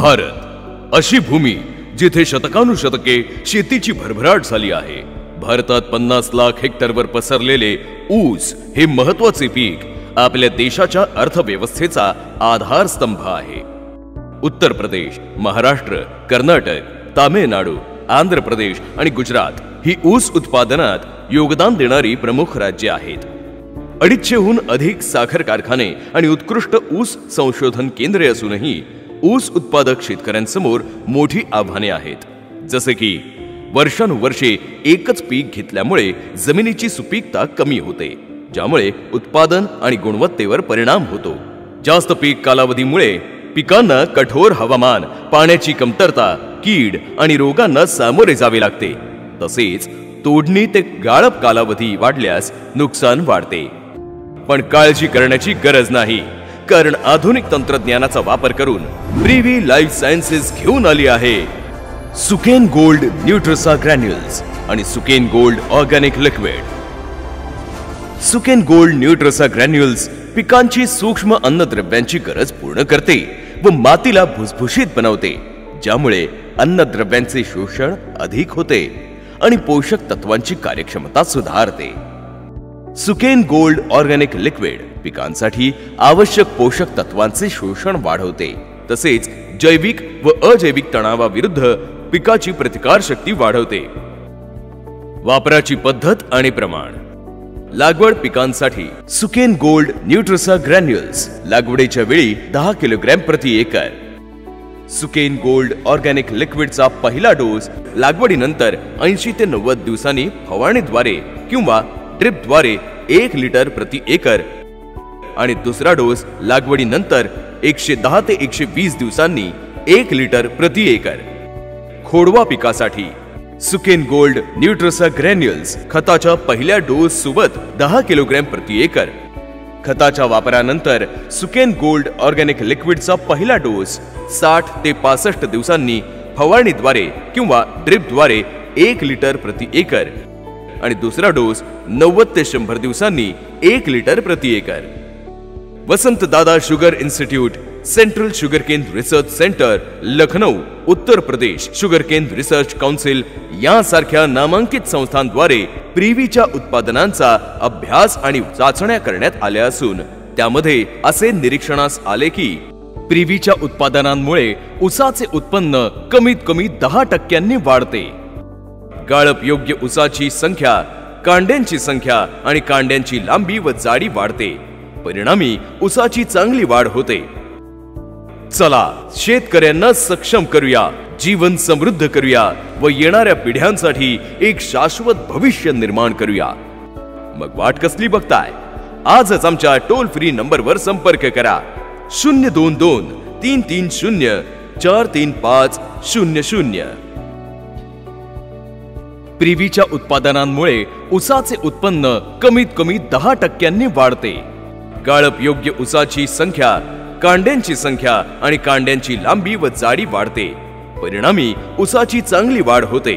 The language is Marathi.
भारत अशी भूमी जिथे शतकानुशतके शेतीची भरभराट झाली आहे। भारतात 50 लाख हेक्टरवर पसरलेले ऊस हे महत्त्वाचे पीक आपल्या देशाच्या अर्थव्यवस्थेचा आधारस्तंभ आहे। उत्तर प्रदेश, महाराष्ट्र, कर्नाटक, तामिळनाडू, आंध्र प्रदेश आणि गुजरात ही ऊस उत्पादनात योगदान देणारी प्रमुख राज्ये आहेत। 250हून अधिक साखर कारखाने आणि उत्कृष्ट ऊस संशोधन केंद्रे असूनही ऊस उत्पादक शेतकऱ्यांसमोर मोठी आव्हाने आहेत। जसे की वर्षानुवर्षे एकच पीक घेतल्यामुळे जमिनीची सुपीकता कमी होते, ज्यामुळे उत्पादन आणि गुणवत्तेवर परिणाम होतो। जास्त पीक कालावधीमुळे पिकांना कठोर हवामान, पाण्याची कमतरता, कीड आणि रोगांना सामोरे जावे लागते। तसेच तोडणी ते गाळप कालावधी वाढल्यास नुकसान वाढते। पण काळजी करण्याची गरज नाही, कारण आधुनिक तंत्रज्ञानाचा वापर करून प्रिव्ही लाईफ सायन्सेस घेऊन आली आहे सुकेन गोल्ड न्यूट्रसा ग्रॅन्युल्स आणि सुकेन गोल्ड ऑर्गॅनिक लिक्विड। सुकेन गोल्ड न्यूट्रसा ग्रॅन्युल्स पिकांची सूक्ष्म अन्नद्रव्यांची गरज पूर्ण करते व मातीला भुसभुशीत बनवते, ज्यामुळे अन्नद्रव्यांचे शोषण अधिक होते आणि पोषक तत्वांची कार्यक्षमता सुधारते। सुकेन गोल्ड ऑर्गॅनिक लिक्विड पिकांसाठी आवश्यक पोषक तत्वांचे शोषण वाढवते, तसेच जैविक व अजैविक तणावाविरुद्ध पिकाची प्रतिकारशक्ती वाढवते। वापराची पद्धत आणि प्रमाण। लागवड पिकांसाठी सुकेन गोल्ड न्यूट्रसा ग्रॅन्युल्स लागवडीच्या वेळी 10 किलोग्रॅम प्रति एकर। सुकेन गोल्ड ऑर्गॅनिक लिक्विडचा पहिला डोस लागवडीनंतर 80 ते 90 दिवसांनी फवारणीद्वारे किंवा ड्रिपद्वारे 1 लिटर प्रति एकर आणि दुसरा डोस लागवडीनंतर 110 ते 120 दिवसांनी 1 लिटर प्रति एकर। खोडवा पिकासाठी सुकेन गोल्ड न्यूट्रसा ग्रॅन्युल्स खताच्या पहिल्या डोस सोबत 10 किलोग्रॅम प्रति एकर। खताच्या वापरानंतर सुकेन गोल्ड ऑर्गॅनिक लिक्विडचा पहिला डोस 60 ते 65 दिवसांनी फवारणीद्वारे किंवा ड्रिपद्वारे 1 लिटर प्रति एकर आणि दुसरा डोस 90 ते 100 दिवसांनी 1 लिटर प्रति एकर। वसंत दादा sugar institute, central sugarcane research centre, Lucknow, Uttar Pradesh sugarcane research council यांसारख्या नामांकित संस्थांद्वारे प्रिव्हीच्या उत्पादनांचा अभ्यास आणि चाचण्या करण्यात आल्या असून त्यामध्ये असे निरीक्षणास आले की प्रिव्हीच्या उत्पादनांमुळे ऊसाचे उत्पन्न कमीत कमी 10% वाढते। गाळप योग्य ऊसाची संख्या, कांड्यांची संख्या आणि कांड्यांची लांबी व जाडी वाढते, परिणामी ऊसाची चांगली वाढ होते। चला शेतकऱ्यांना सक्षम करूया, जीवन समृद्ध करूया व येणाऱ्या पिढ्यांसाठी एक शाश्वत भविष्य निर्माण करूया। मग वाट कसली बघताय? आजच आमच्या टोल फ्री नंबरवर संपर्क करा 022 330 43500। प्रिव्हीच्या उत्पादनांमुळे ऊसाचे उत्पन्न कमीत कमी 10% वाढते। गाळप योग्य ऊसाची संख्या, कांड्यांची संख्या आणि कांड्यांची लांबी व जाडी वाढते, परिणामी ऊसाची चांगली वाढ होते।